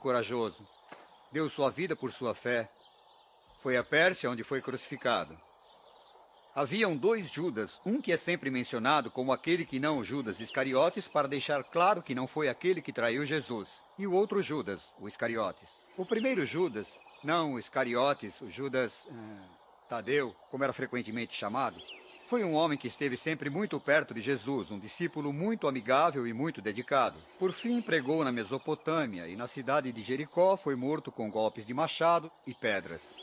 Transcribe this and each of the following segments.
corajoso. Deu sua vida por sua fé. Foi à Pérsia onde foi crucificado. Haviam dois Judas, um que é sempre mencionado como aquele que não o Judas Iscariotes, para deixar claro que não foi aquele que traiu Jesus, e o outro Judas, o Iscariotes. O primeiro Judas, não o Iscariotes, o Judas Tadeu, como era frequentemente chamado, foi um homem que esteve sempre muito perto de Jesus, um discípulo muito amigável e muito dedicado. Por fim, pregou na Mesopotâmia e na cidade de Jericó foi morto com golpes de machado e pedras.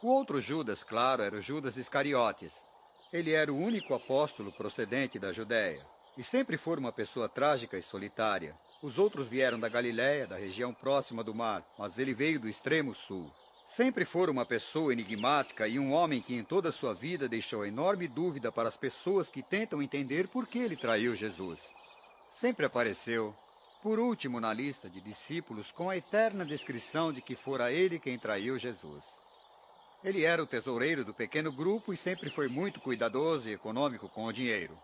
O outro Judas, claro, era o Judas Iscariotes. Ele era o único apóstolo procedente da Judéia, e sempre foi uma pessoa trágica e solitária. Os outros vieram da Galiléia, da região próxima do mar, mas ele veio do extremo sul. Sempre foi uma pessoa enigmática e um homem que em toda a sua vida deixou enorme dúvida para as pessoas que tentam entender por que ele traiu Jesus. Sempre apareceu, por último na lista de discípulos, com a eterna descrição de que fora ele quem traiu Jesus. Ele era o tesoureiro do pequeno grupo e sempre foi muito cuidadoso e econômico com o dinheiro.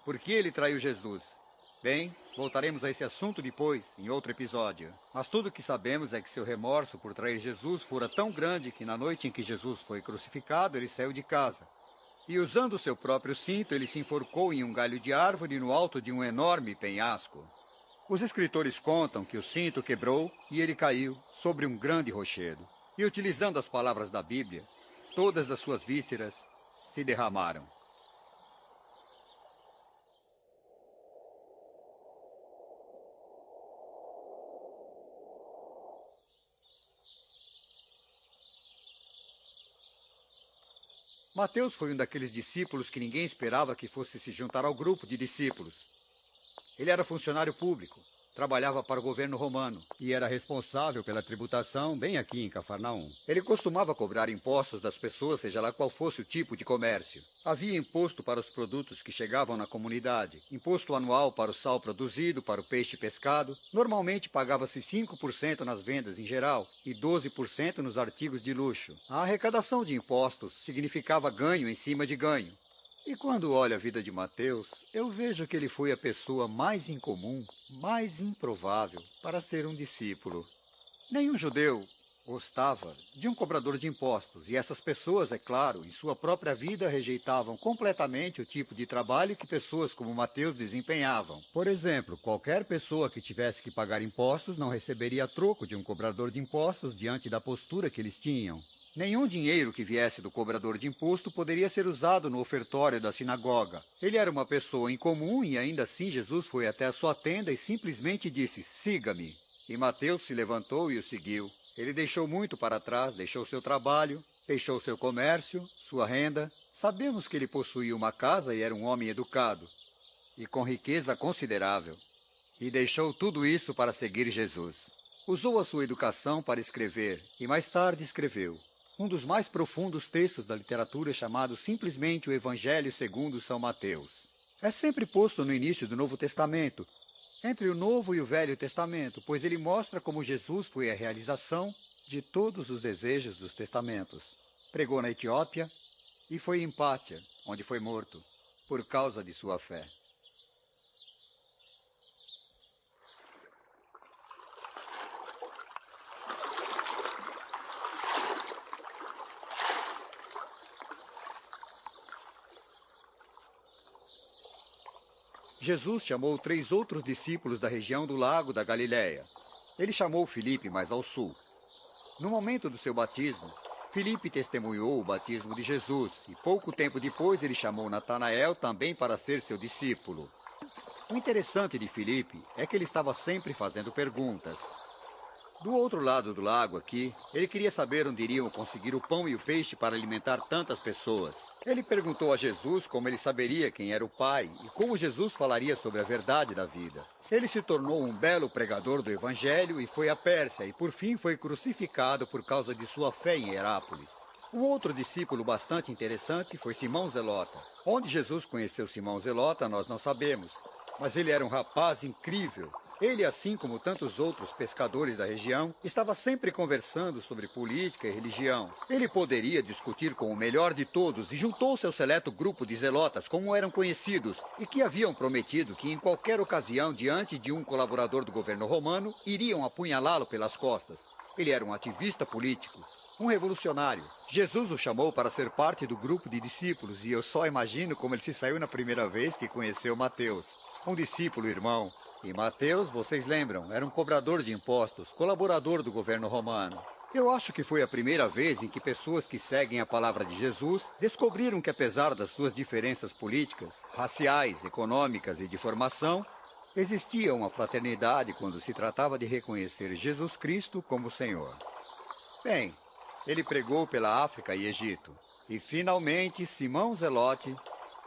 Por que ele traiu Jesus? Bem, voltaremos a esse assunto depois, em outro episódio. Mas tudo o que sabemos é que seu remorso por trair Jesus fora tão grande que na noite em que Jesus foi crucificado, ele saiu de casa. E usando seu próprio cinto, ele se enforcou em um galho de árvore no alto de um enorme penhasco. Os escritores contam que o cinto quebrou e ele caiu sobre um grande rochedo. E utilizando as palavras da Bíblia, todas as suas vísceras se derramaram. Mateus foi um daqueles discípulos que ninguém esperava que fosse se juntar ao grupo de discípulos. Ele era funcionário público, trabalhava para o governo romano e era responsável pela tributação bem aqui em Cafarnaum. Ele costumava cobrar impostos das pessoas, seja lá qual fosse o tipo de comércio. Havia imposto para os produtos que chegavam na comunidade, imposto anual para o sal produzido, para o peixe pescado. Normalmente pagava-se 5% nas vendas em geral e 12% nos artigos de luxo. A arrecadação de impostos significava ganho em cima de ganho. E quando olho a vida de Mateus, eu vejo que ele foi a pessoa mais incomum, mais improvável para ser um discípulo. Nenhum judeu gostava de um cobrador de impostos, e essas pessoas, é claro, em sua própria vida rejeitavam completamente o tipo de trabalho que pessoas como Mateus desempenhavam. Por exemplo, qualquer pessoa que tivesse que pagar impostos não receberia troco de um cobrador de impostos diante da postura que eles tinham. Nenhum dinheiro que viesse do cobrador de imposto poderia ser usado no ofertório da sinagoga. Ele era uma pessoa incomum e ainda assim Jesus foi até a sua tenda e simplesmente disse, siga-me. E Mateus se levantou e o seguiu. Ele deixou muito para trás, deixou seu trabalho, deixou seu comércio, sua renda. Sabemos que ele possuía uma casa e era um homem educado, e com riqueza considerável. E deixou tudo isso para seguir Jesus. Usou a sua educação para escrever e mais tarde escreveu um dos mais profundos textos da literatura chamado simplesmente o Evangelho segundo São Mateus. É sempre posto no início do Novo Testamento, entre o Novo e o Velho Testamento, pois ele mostra como Jesus foi a realização de todos os desejos dos testamentos. Pregou na Etiópia e foi em Pátia, onde foi morto, por causa de sua fé. Jesus chamou 3 outros discípulos da região do lago da Galiléia. Ele chamou Filipe mais ao sul. No momento do seu batismo, Filipe testemunhou o batismo de Jesus e pouco tempo depois ele chamou Natanael também para ser seu discípulo. O interessante de Filipe é que ele estava sempre fazendo perguntas. Do outro lado do lago aqui, ele queria saber onde iriam conseguir o pão e o peixe para alimentar tantas pessoas. Ele perguntou a Jesus como ele saberia quem era o Pai e como Jesus falaria sobre a verdade da vida. Ele se tornou um belo pregador do Evangelho e foi à Pérsia e por fim foi crucificado por causa de sua fé em Herápolis. Um outro discípulo bastante interessante foi Simão Zelota. Onde Jesus conheceu Simão Zelota nós não sabemos, mas ele era um rapaz incrível. Ele, assim como tantos outros pescadores da região, estava sempre conversando sobre política e religião. Ele poderia discutir com o melhor de todos e juntou-se ao seleto grupo de zelotas, como eram conhecidos, e que haviam prometido que em qualquer ocasião, diante de um colaborador do governo romano, iriam apunhalá-lo pelas costas. Ele era um ativista político, um revolucionário. Jesus o chamou para ser parte do grupo de discípulos e eu só imagino como ele se saiu na primeira vez que conheceu Mateus. Um discípulo irmão. E Mateus, vocês lembram, era um cobrador de impostos, colaborador do governo romano. Eu acho que foi a primeira vez em que pessoas que seguem a palavra de Jesus descobriram que, apesar das suas diferenças políticas, raciais, econômicas e de formação, existia uma fraternidade quando se tratava de reconhecer Jesus Cristo como Senhor. Bem, ele pregou pela África e Egito. E, finalmente, Simão Zelote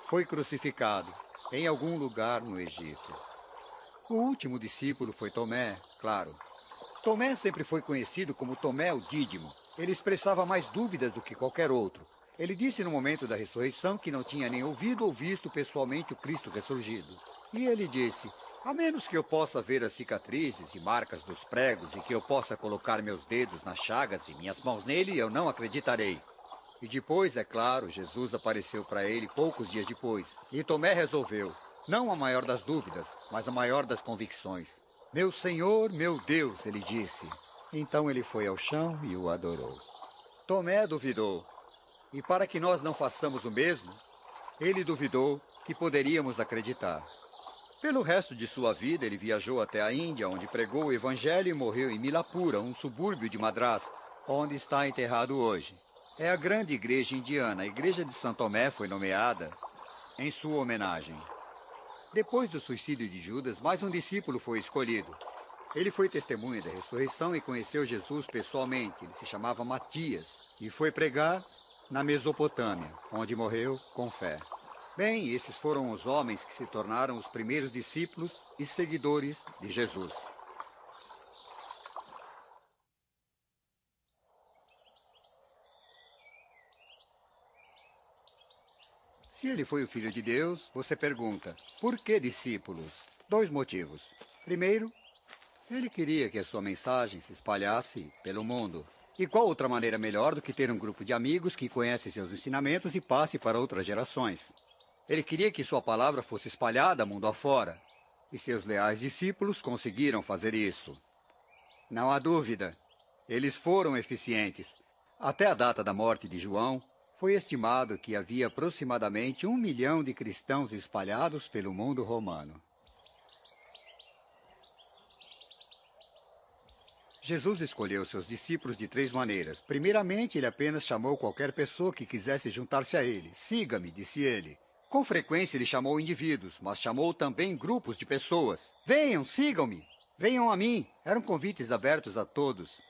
foi crucificado em algum lugar no Egito. O último discípulo foi Tomé, claro. Tomé sempre foi conhecido como Tomé o Dídimo. Ele expressava mais dúvidas do que qualquer outro. Ele disse no momento da ressurreição que não tinha nem ouvido ou visto pessoalmente o Cristo ressurgido. E ele disse: a menos que eu possa ver as cicatrizes e marcas dos pregos e que eu possa colocar meus dedos nas chagas e minhas mãos nele, eu não acreditarei. E depois, é claro, Jesus apareceu para ele poucos dias depois. E Tomé resolveu, não a maior das dúvidas, mas a maior das convicções. Meu Senhor, meu Deus, ele disse. Então ele foi ao chão e o adorou. Tomé duvidou. E para que nós não façamos o mesmo, ele duvidou que poderíamos acreditar. Pelo resto de sua vida, ele viajou até a Índia, onde pregou o Evangelho e morreu em Milapura, um subúrbio de Madrás, onde está enterrado hoje. É a grande igreja indiana. A igreja de São Tomé foi nomeada em sua homenagem. Depois do suicídio de Judas, mais um discípulo foi escolhido. Ele foi testemunha da ressurreição e conheceu Jesus pessoalmente. Ele se chamava Matias e foi pregar na Mesopotâmia, onde morreu com fé. Bem, esses foram os homens que se tornaram os primeiros discípulos e seguidores de Jesus. Se ele foi o Filho de Deus, você pergunta, por que discípulos? 2 motivos. Primeiro, ele queria que a sua mensagem se espalhasse pelo mundo. E qual outra maneira melhor do que ter um grupo de amigos que conhece seus ensinamentos e passe para outras gerações? Ele queria que sua palavra fosse espalhada mundo afora. E seus leais discípulos conseguiram fazer isso. Não há dúvida. Eles foram eficientes. Até a data da morte de João, foi estimado que havia aproximadamente 1 milhão de cristãos espalhados pelo mundo romano. Jesus escolheu seus discípulos de 3 maneiras. Primeiramente, ele apenas chamou qualquer pessoa que quisesse juntar-se a ele. Siga-me, disse ele. Com frequência, ele chamou indivíduos, mas chamou também grupos de pessoas. Venham, sigam-me, venham a mim. Eram convites abertos a todos.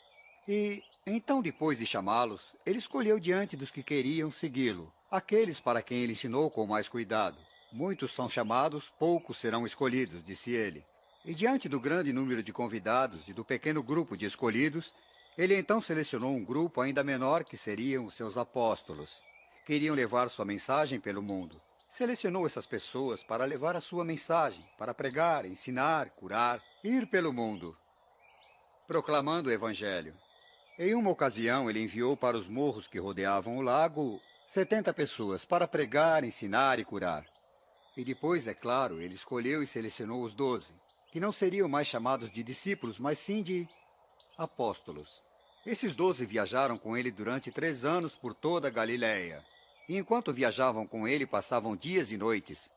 E então, depois de chamá-los, ele escolheu diante dos que queriam segui-lo, aqueles para quem ele ensinou com mais cuidado. Muitos são chamados, poucos serão escolhidos, disse ele. E diante do grande número de convidados e do pequeno grupo de escolhidos, ele então selecionou um grupo ainda menor que seriam os seus apóstolos, que iriam levar sua mensagem pelo mundo. Selecionou essas pessoas para levar a sua mensagem, para pregar, ensinar, curar, ir pelo mundo, proclamando o Evangelho. Em uma ocasião, ele enviou para os morros que rodeavam o lago 70 pessoas para pregar, ensinar e curar. E depois, é claro, ele escolheu e selecionou os 12, que não seriam mais chamados de discípulos, mas sim de apóstolos. Esses 12 viajaram com ele durante 3 anos por toda a Galiléia. E enquanto viajavam com ele, passavam dias e noites.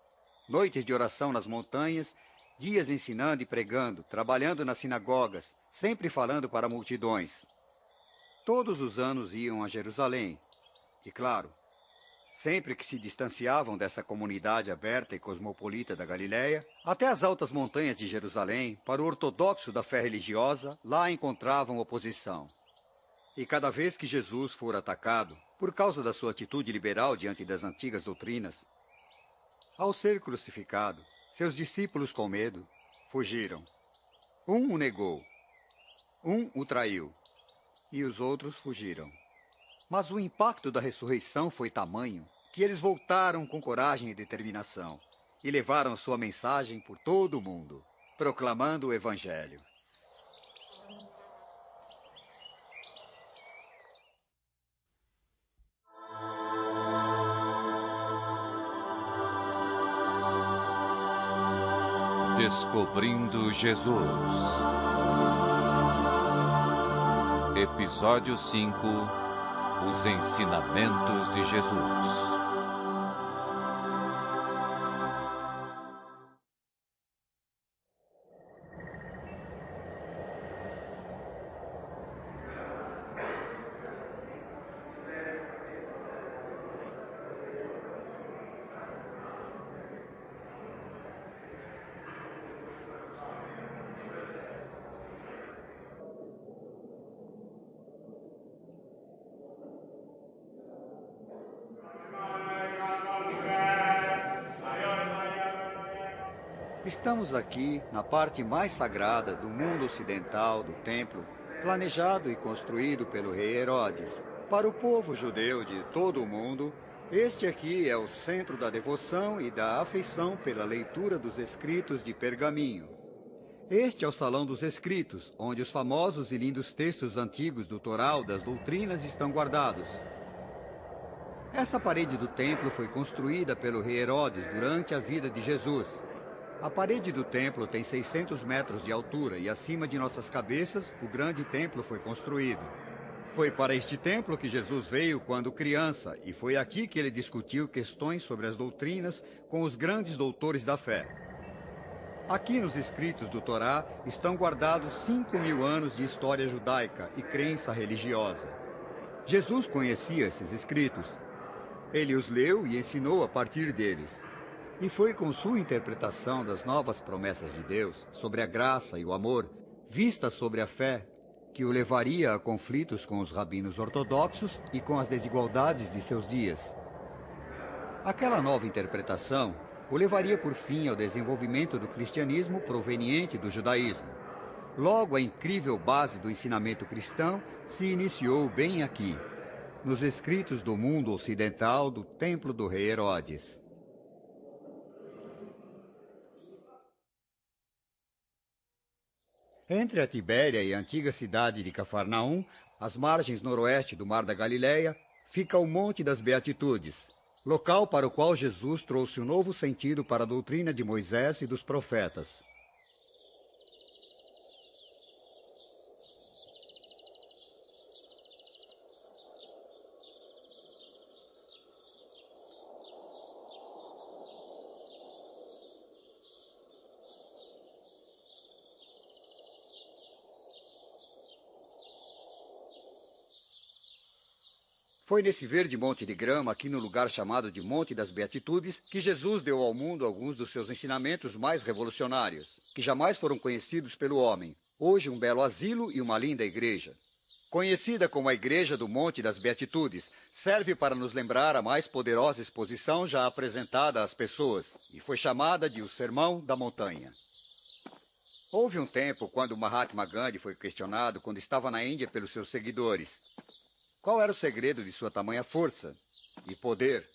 Noites de oração nas montanhas, dias ensinando e pregando, trabalhando nas sinagogas, sempre falando para multidões. Todos os anos iam a Jerusalém. E claro, sempre que se distanciavam dessa comunidade aberta e cosmopolita da Galiléia, até as altas montanhas de Jerusalém, para o ortodoxo da fé religiosa, lá encontravam oposição. E cada vez que Jesus for atacado, por causa da sua atitude liberal diante das antigas doutrinas, ao ser crucificado, seus discípulos com medo fugiram. Um o negou, um o traiu, e os outros fugiram. Mas o impacto da ressurreição foi tamanho que eles voltaram com coragem e determinação e levaram sua mensagem por todo o mundo. proclamando o Evangelho. Descobrindo Jesus. Episódio 5. Os ensinamentos de Jesus. Estamos aqui na parte mais sagrada do mundo ocidental do templo, planejado e construído pelo rei Herodes. Para o povo judeu de todo o mundo, este aqui é o centro da devoção e da afeição pela leitura dos escritos de pergaminho. Este é o Salão dos Escritos, onde os famosos e lindos textos antigos do Toral das doutrinas estão guardados. Essa parede do templo foi construída pelo rei Herodes durante a vida de Jesus. A parede do templo tem 600 metros de altura e acima de nossas cabeças, o grande templo foi construído. Foi para este templo que Jesus veio quando criança e foi aqui que ele discutiu questões sobre as doutrinas com os grandes doutores da fé. Aqui nos escritos do Torá estão guardados 5.000 anos de história judaica e crença religiosa. Jesus conhecia esses escritos. Ele os leu e ensinou a partir deles. E foi com sua interpretação das novas promessas de Deus sobre a graça e o amor, vistas sobre a fé, que o levaria a conflitos com os rabinos ortodoxos e com as desigualdades de seus dias. Aquela nova interpretação o levaria por fim ao desenvolvimento do cristianismo proveniente do judaísmo. Logo, a incrível base do ensinamento cristão se iniciou bem aqui, nos escritos do mundo ocidental do templo do rei Herodes. Entre a Tibéria e a antiga cidade de Cafarnaum, às margens noroeste do Mar da Galileia, fica o Monte das Beatitudes, local para o qual Jesus trouxe um novo sentido para a doutrina de Moisés e dos profetas. Foi nesse verde monte de grama, aqui no lugar chamado de Monte das Beatitudes, que Jesus deu ao mundo alguns dos seus ensinamentos mais revolucionários, que jamais foram conhecidos pelo homem. Hoje, um belo asilo e uma linda igreja. Conhecida como a Igreja do Monte das Beatitudes, serve para nos lembrar a mais poderosa exposição já apresentada às pessoas, e foi chamada de o Sermão da Montanha. Houve um tempo quando Mahatma Gandhi foi questionado quando estava na Índia pelos seus seguidores. Qual era o segredo de sua tamanha força e poder?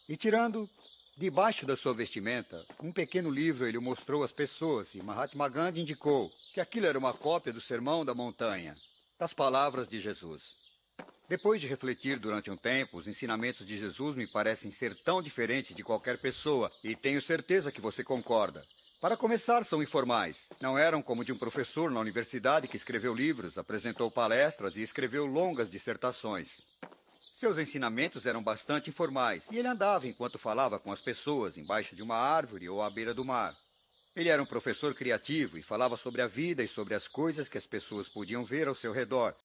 E tirando, debaixo da sua vestimenta, um pequeno livro ele o mostrou às pessoas e Mahatma Gandhi indicou que aquilo era uma cópia do Sermão da Montanha, das palavras de Jesus. Depois de refletir durante um tempo, os ensinamentos de Jesus me parecem ser tão diferentes de qualquer pessoa e tenho certeza que você concorda. Para começar, são informais. Não eram como de um professor na universidade que escreveu livros, apresentou palestras e escreveu longas dissertações. Seus ensinamentos eram bastante informais e ele andava enquanto falava com as pessoas embaixo de uma árvore ou à beira do mar. Ele era um professor criativo e falava sobre a vida e sobre as coisas que as pessoas podiam ver ao seu redor,